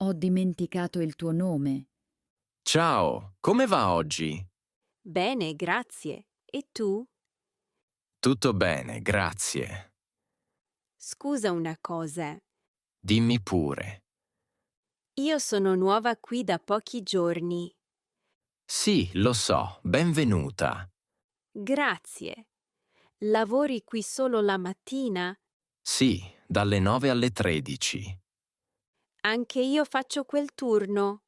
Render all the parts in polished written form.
Ho dimenticato il tuo nome. Ciao, come va oggi? Bene, grazie. E tu? Tutto bene, grazie. Scusa una cosa. Dimmi pure. Io sono nuova qui da pochi giorni. Sì, lo so, benvenuta. Grazie. Lavori qui solo la mattina? Sì, dalle 9 alle 13. Anche io faccio quel turno.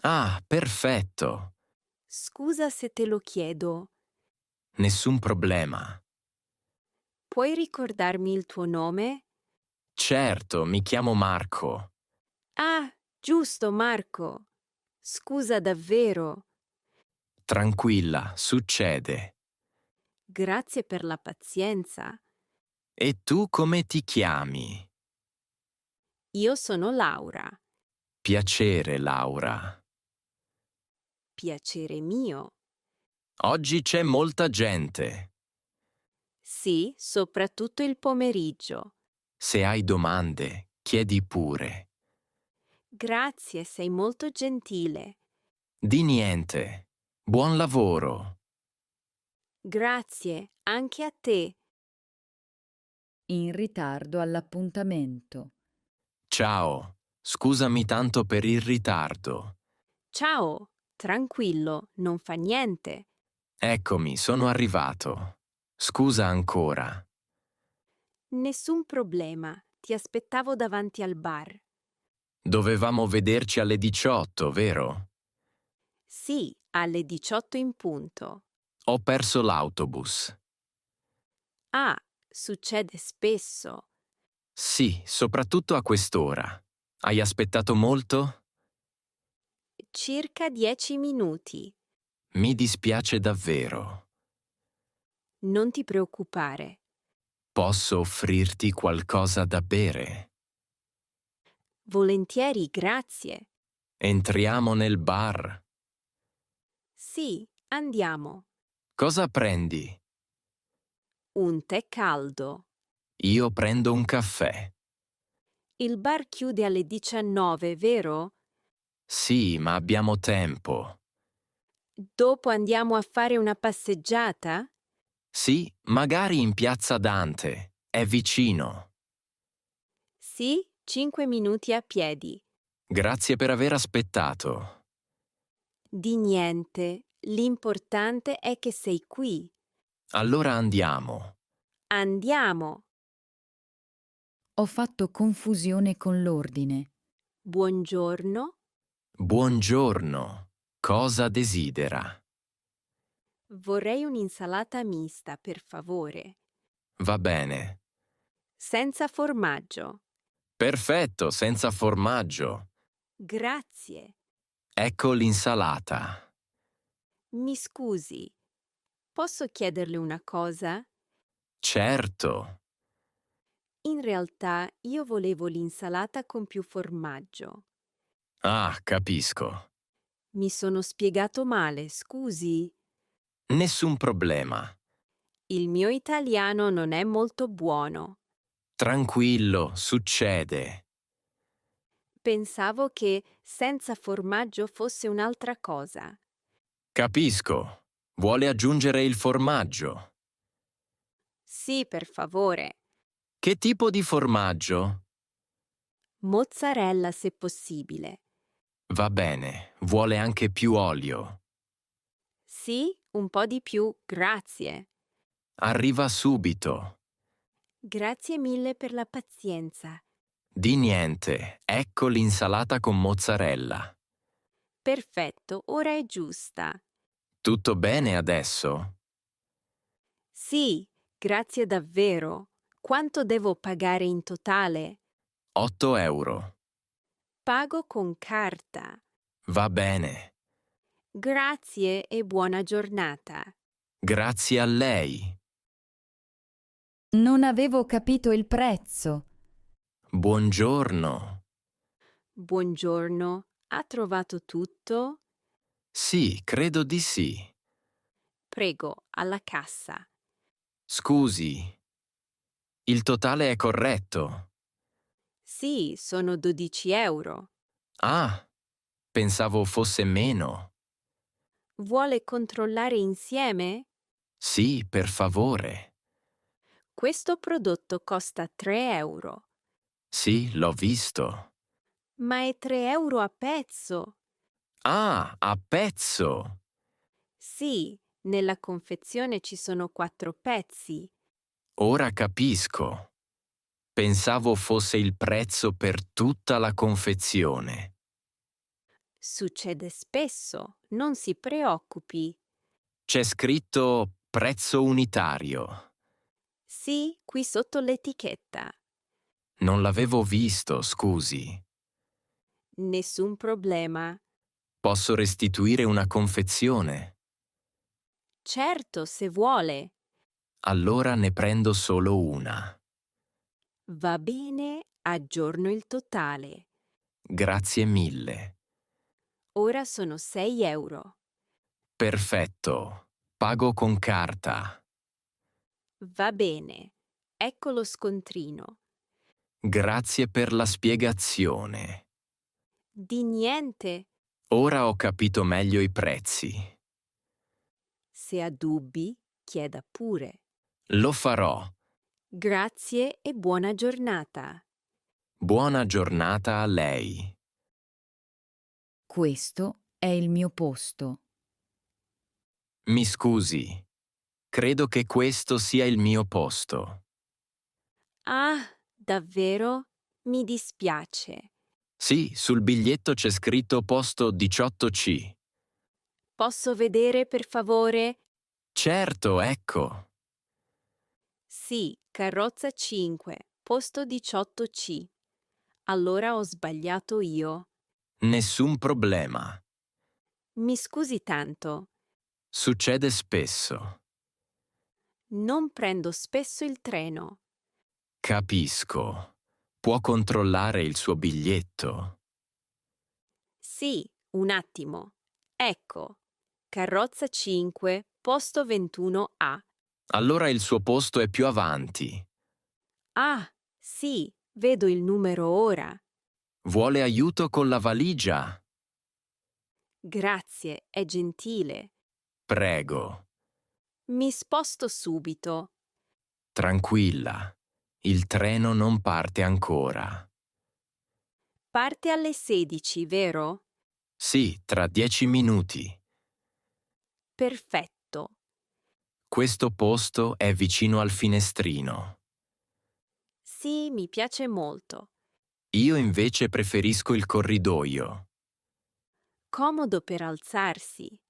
Ah, perfetto. Scusa se te lo chiedo. Nessun problema. Puoi ricordarmi il tuo nome? Certo, mi chiamo Marco. Ah, giusto, Marco. Scusa davvero. Tranquilla, succede. Grazie per la pazienza. E tu come ti chiami? Io sono Laura. Piacere, Laura. Piacere mio. Oggi c'è molta gente. Sì, soprattutto il pomeriggio. Se hai domande, chiedi pure. Grazie, sei molto gentile. Di niente. Buon lavoro. Grazie, anche a te. In ritardo all'appuntamento. Ciao, scusami tanto per il ritardo. Ciao, tranquillo, non fa niente. Eccomi, sono arrivato. Scusa ancora. Nessun problema, ti aspettavo davanti al bar. Dovevamo vederci alle 18, vero? Sì, alle 18 in punto. Ho perso l'autobus. Ah, succede spesso. Sì, soprattutto a quest'ora. Hai aspettato molto? Circa 10 minuti. Mi dispiace davvero. Non ti preoccupare. Posso offrirti qualcosa da bere? Volentieri, grazie. Entriamo nel bar. Sì, andiamo. Cosa prendi? Un tè caldo. Io prendo un caffè. Il bar chiude alle 19, vero? Sì, ma abbiamo tempo. Dopo andiamo a fare una passeggiata? Sì, magari in piazza Dante. È vicino. Sì, 5 minuti a piedi. Grazie per aver aspettato. Di niente, l'importante è che sei qui. Allora andiamo. Andiamo. Ho fatto confusione con l'ordine. Buongiorno. Buongiorno. Cosa desidera? Vorrei un'insalata mista, per favore. Va bene. Senza formaggio. Perfetto, senza formaggio. Grazie. Ecco l'insalata. Mi scusi, posso chiederle una cosa? Certo. In realtà io volevo l'insalata con più formaggio. Ah, capisco. Mi sono spiegato male, scusi. Nessun problema. Il mio italiano non è molto buono. Tranquillo, succede. Pensavo che senza formaggio fosse un'altra cosa. Capisco. Vuole aggiungere il formaggio? Sì, per favore. Che tipo di formaggio? Mozzarella se possibile. Va bene, vuole anche più olio. Sì, un po' di più, grazie. Arriva subito. Grazie mille per la pazienza. Di niente, ecco l'insalata con mozzarella. Perfetto, ora è giusta. Tutto bene adesso? Sì, grazie davvero. Quanto devo pagare in totale? 8 euro. Pago con carta. Va bene. Grazie e buona giornata. Grazie a lei. Non avevo capito il prezzo. Buongiorno. Buongiorno, ha trovato tutto? Sì, credo di sì. Prego, alla cassa. Scusi, il totale è corretto? Sì, sono 12 euro. Ah, pensavo fosse meno. Vuole controllare insieme? Sì, per favore. Questo prodotto costa 3 euro, Sì, l'ho visto. ma è 3 euro a pezzo. Ah, a pezzo! Sì, nella confezione ci sono 4 pezzi. Ora capisco. Pensavo fosse il prezzo per tutta la confezione. Succede spesso, non si preoccupi. C'è scritto prezzo unitario. Sì, qui sotto l'etichetta. Non l'avevo visto, scusi. Nessun problema. Posso restituire una confezione? Certo, se vuole. Allora ne prendo solo una. Va bene, aggiorno il totale. Grazie mille. Ora sono 6 euro. Perfetto. Pago con carta. Va bene. Ecco lo scontrino. Grazie per la spiegazione. Di niente. Ora ho capito meglio i prezzi. Se ha dubbi, chieda pure. Lo farò. Grazie e buona giornata. Buona giornata a lei. Questo è il mio posto. Mi scusi. Credo che questo sia il mio posto. Ah, davvero? Mi dispiace. Sì, sul biglietto c'è scritto posto 18C. Posso vedere, per favore? Certo, ecco. Sì, carrozza 5, posto 18C. Allora ho sbagliato io. Nessun problema. Mi scusi tanto. Succede spesso. Non prendo spesso il treno. Capisco. Può controllare il suo biglietto. Sì, un attimo. Ecco, carrozza 5, posto 21A. Allora il suo posto è più avanti. Ah, sì, vedo il numero ora. Vuole aiuto con la valigia? Grazie, è gentile. Prego. Mi sposto subito. Tranquilla. Il treno non parte ancora. Parte alle 16, vero? Sì, tra 10 minuti. Perfetto. Questo posto è vicino al finestrino. Sì, mi piace molto. Io invece preferisco il corridoio. Comodo per alzarsi.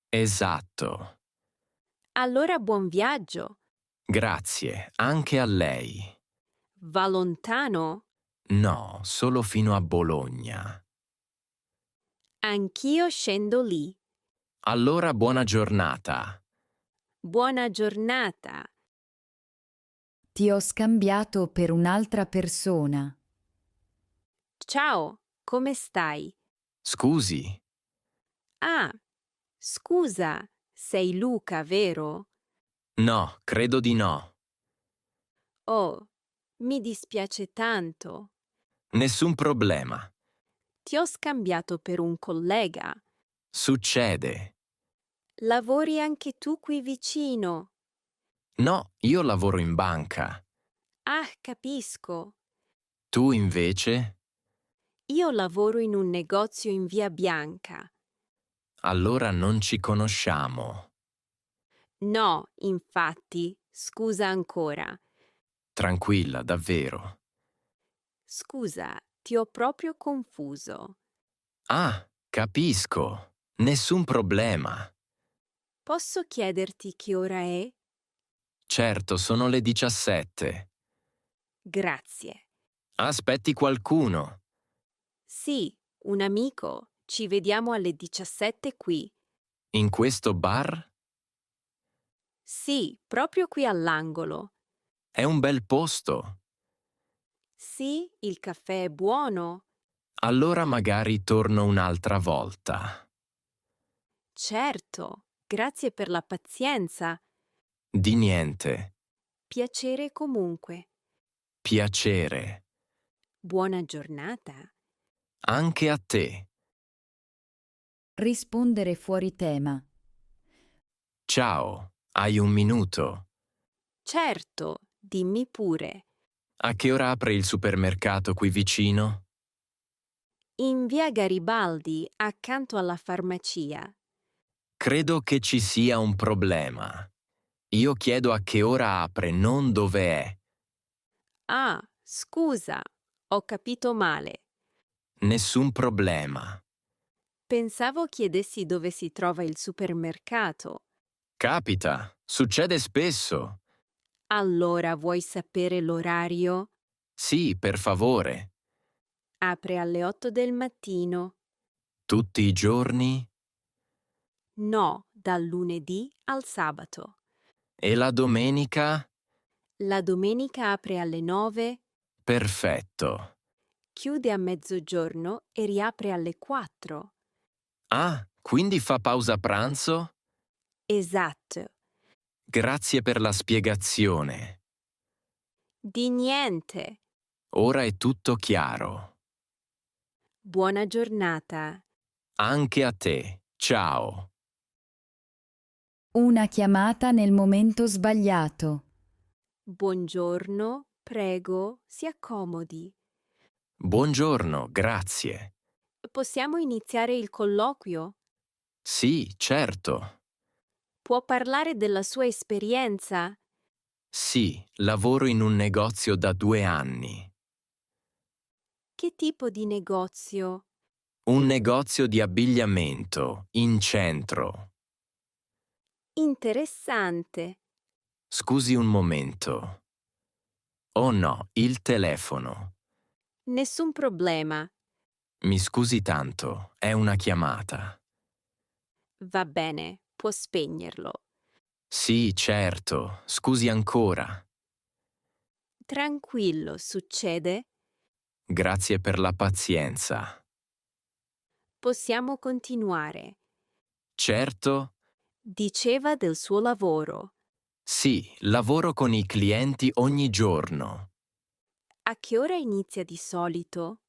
Esatto. Allora buon viaggio. Grazie, anche a lei. Va lontano? No, solo fino a Bologna. Anch'io scendo lì. Allora buona giornata. Buona giornata. Ti ho scambiato per un'altra persona. Ciao, come stai? Scusi, Ah, scusa, sei Luca, vero? no, credo di no. Oh, mi dispiace tanto. Nessun problema. Ti ho scambiato per un collega. Succede. Lavori anche tu qui vicino. No, io lavoro in banca. Ah, capisco. Tu invece? Io lavoro in un negozio in Via Bianca. Allora non ci conosciamo. No, infatti, scusa ancora. Tranquilla, davvero. Scusa, ti ho proprio confuso. Ah, capisco. Nessun problema. Posso chiederti che ora è? Certo, sono le 17. Grazie. Aspetti qualcuno. Sì, un amico. Ci vediamo alle 17 qui. In questo bar? Sì, proprio qui all'angolo. È un bel posto. Sì, il caffè è buono. Allora magari torno un'altra volta. Certo, grazie per la pazienza. Di niente. Piacere comunque. Piacere. Buona giornata. Anche a te. Rispondere fuori tema. Ciao, hai un minuto? Certo, dimmi pure. A che ora apre il supermercato qui vicino? In via Garibaldi, accanto alla farmacia. Credo che ci sia un problema. Io chiedo a che ora apre, non dove è. Ah, scusa, ho capito male. Nessun problema. Pensavo chiedessi dove si trova il supermercato. Capita, succede spesso. Allora vuoi sapere l'orario? Sì, per favore. Apre alle 8 del mattino. Tutti i giorni? No, dal lunedì al sabato. E la domenica? La domenica apre alle 9, Perfetto. chiude a mezzogiorno e riapre alle 4. Ah, quindi fa pausa pranzo? Esatto. Grazie per la spiegazione. Di niente. Ora è tutto chiaro. Buona giornata. Anche a te. Ciao. Una chiamata nel momento sbagliato. Buongiorno, prego, si accomodi. Buongiorno, grazie. Possiamo iniziare il colloquio? Sì, certo. Può parlare della sua esperienza? Sì, lavoro in un negozio da 2 anni. Che tipo di negozio? Un negozio di abbigliamento, in centro. Interessante. Scusi un momento. Oh no, il telefono. Nessun problema. Mi scusi tanto, è una chiamata. Va bene, può spegnerlo. Sì, certo, scusi ancora. Tranquillo, succede? Grazie per la pazienza. Possiamo continuare. Certo? Diceva del suo lavoro. Sì, lavoro con i clienti ogni giorno. A che ora inizia di solito?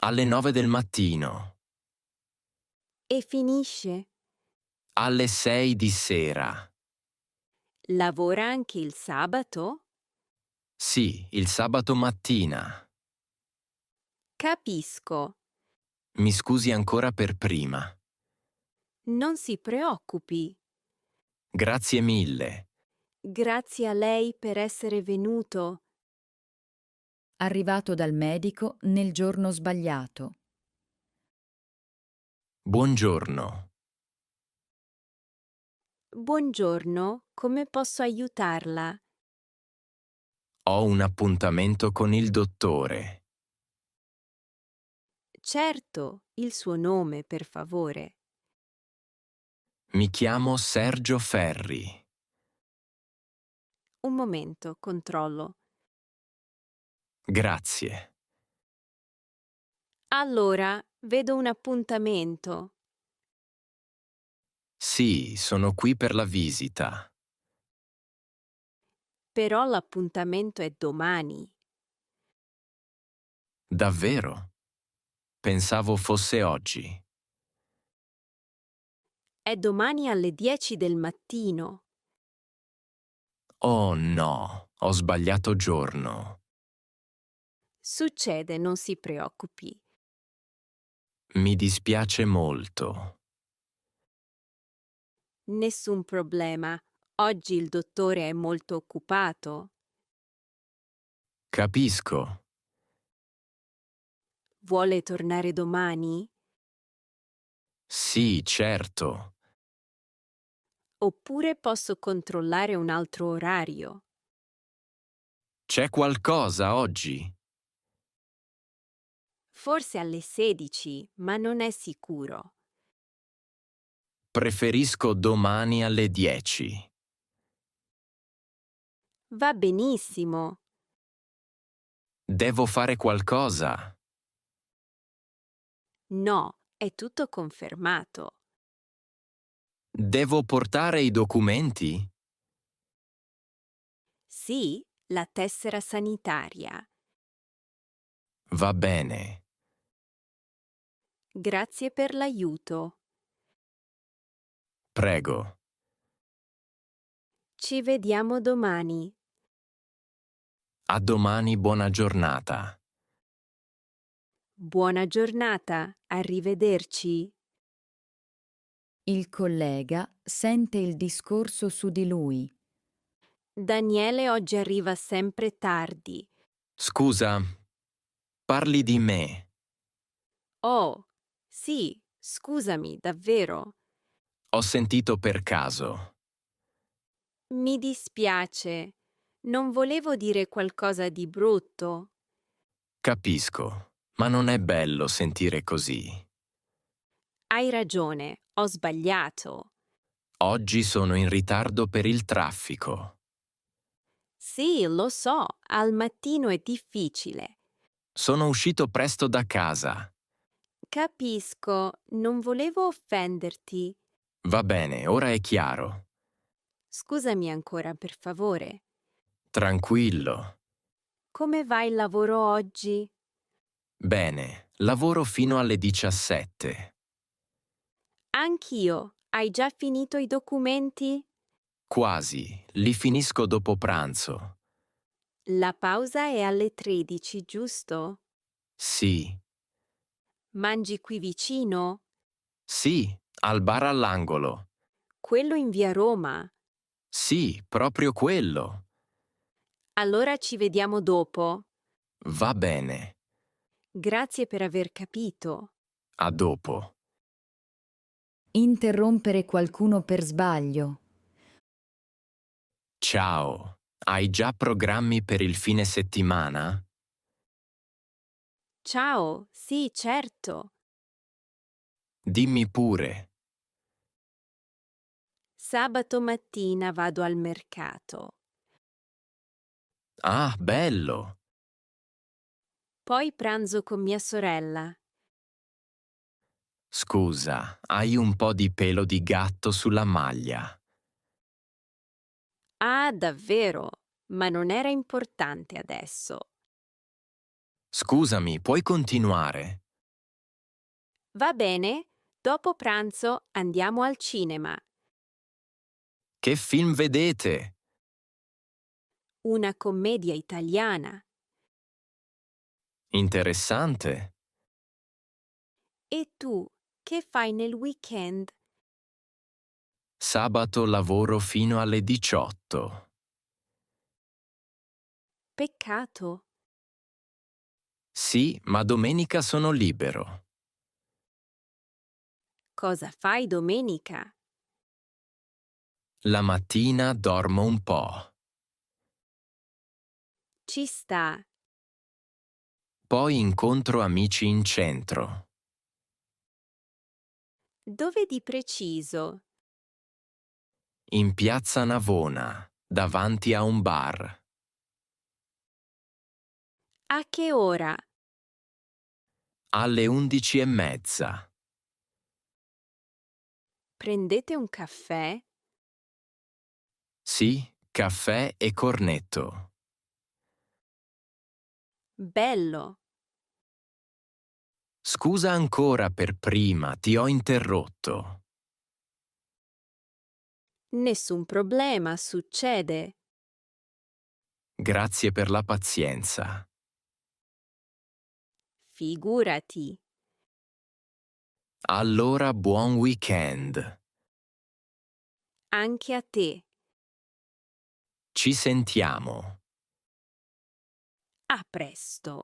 Alle 9 del mattino. E finisce? Alle 6 di sera. Lavora anche il sabato? Sì, il sabato mattina. Capisco. Mi scusi ancora per prima. Non si preoccupi. Grazie mille. Grazie a lei per essere venuto. Arrivato dal medico nel giorno sbagliato. Buongiorno. Buongiorno, come posso aiutarla? Ho un appuntamento con il dottore. Certo, il suo nome, per favore. Mi chiamo Sergio Ferri. Un momento, controllo. Grazie. Allora, vedo un appuntamento. Sì, sono qui per la visita. Però l'appuntamento è domani. Davvero? Pensavo fosse oggi. È domani alle 10 del mattino. Oh no, ho sbagliato giorno. Succede, non si preoccupi. Mi dispiace molto. Nessun problema. Oggi il dottore è molto occupato. Capisco. Vuole tornare domani? Sì, certo. Oppure posso controllare un altro orario. C'è qualcosa oggi? Forse alle 16, ma non è sicuro. Preferisco domani alle 10. Va benissimo. Devo fare qualcosa. No, è tutto confermato. Devo portare i documenti? Sì, la tessera sanitaria. Va bene. Grazie per l'aiuto. Prego. Ci vediamo domani. A domani, buona giornata. Buona giornata, arrivederci. Il collega sente il discorso su di lui. Daniele oggi arriva sempre tardi. Scusa, parli di me. Oh, sì, scusami, davvero. Ho sentito per caso. Mi dispiace. Non volevo dire qualcosa di brutto. Capisco, ma non è bello sentire così. Hai ragione, ho sbagliato. Oggi sono in ritardo per il traffico. Sì, lo so, al mattino è difficile. Sono uscito presto da casa. Capisco, non volevo offenderti. Va bene, ora è chiaro. Scusami ancora, per favore. Tranquillo. Come va il lavoro oggi? Bene, lavoro fino alle 17. Anch'io. Hai già finito i documenti? Quasi, li finisco dopo pranzo. La pausa è alle 13, giusto? Sì, Mangi qui vicino? sì, al bar all'angolo. Quello in via Roma. Sì, proprio quello. Allora ci vediamo dopo. Va bene, Grazie per aver capito. a dopo. Interrompere qualcuno per sbaglio. Ciao, hai già programmi per il fine settimana? Ciao, sì, certo. Dimmi pure. Sabato mattina vado al mercato. Ah, bello. Poi pranzo con mia sorella. Scusa, hai un po' di pelo di gatto sulla maglia. Ah, davvero? Ma non era importante adesso. Scusami, puoi continuare? Va bene, dopo pranzo andiamo al cinema. Che film vedete? Una commedia italiana. Interessante. E tu, che fai nel weekend? Sabato lavoro fino alle 18. Peccato. Sì, ma domenica sono libero. Cosa fai domenica? La mattina dormo un po'. Ci sta. Poi incontro amici in centro. Dove di preciso? In piazza Navona, davanti a un bar. A che ora? Alle 11:30. Prendete un caffè? Sì, caffè e cornetto. Bello. Scusa ancora per prima, ti ho interrotto. Nessun problema, succede. Grazie per la pazienza. Figurati. Allora buon weekend. Anche a te. Ci sentiamo. A presto.